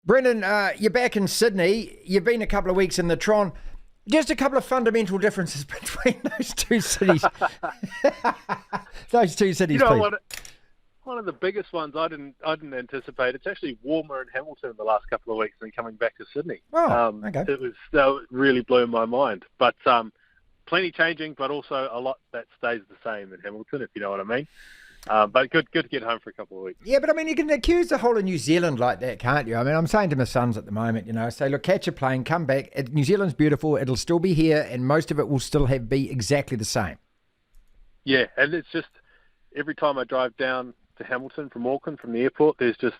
Brendan, you're back in Sydney. You've been a couple of weeks in the Tron. Just a couple of fundamental differences between those two cities. Those two You cities, know please. what? One of the biggest ones I didn't anticipate. It's actually warmer in Hamilton the last couple of weeks than coming back to Sydney. Oh, okay. It really blew my mind. But plenty changing, but also a lot that stays the same in Hamilton, if you know what I mean. But good to get home for a couple of weeks. Yeah, but I mean, you can accuse the whole of New Zealand like that, can't you? I mean, I'm saying to my sons at the moment, say, look, catch a plane, come back. New Zealand's beautiful. It'll still be here, and most of it will still be exactly the same. Yeah, and it's just every time I drive down to Hamilton from Auckland, from the airport, there's just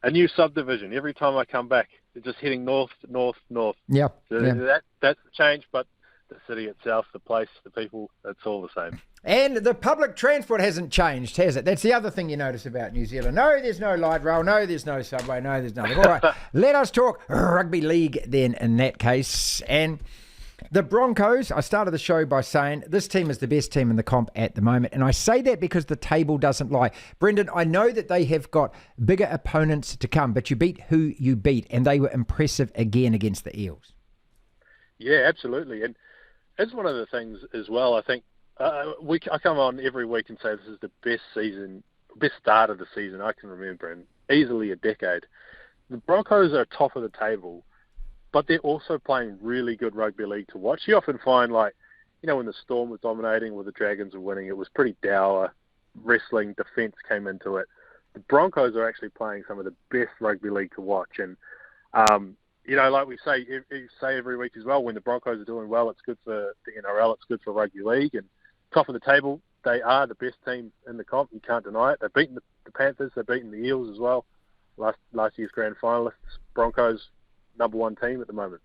a new subdivision. Every time I come back, it's just heading north, north, north. Yeah, So yeah. that's the change, but the city itself, the place, the people, it's all the same. And the public transport hasn't changed, has it? That's the other thing you notice about New Zealand. No, there's no light rail. No, there's no subway. No, there's nothing. All right, let us talk rugby league then in that case. And the Broncos, I started the show by saying this team is the best team in the comp at the moment. And I say that because the table doesn't lie. Brendan, I know that they have got bigger opponents to come, but you beat who you beat, and they were impressive again against the Eels. Yeah, absolutely. And it's one of the things as well, I think, I come on every week and say this is the best start of the season I can remember in easily a decade. The Broncos are top of the table, but they're also playing really good rugby league to watch. You often find, when the Storm was dominating or the Dragons were winning, it was pretty dour. Wrestling, defence came into it. The Broncos are actually playing some of the best rugby league to watch. And, like we say every week as well, when the Broncos are doing well, it's good for the NRL, it's good for rugby league. And top of the table, they are the best team in the comp. You can't deny it. They've beaten the Panthers. They've beaten the Eels as well. Last year's grand finalists. Broncos, number one team at the moment.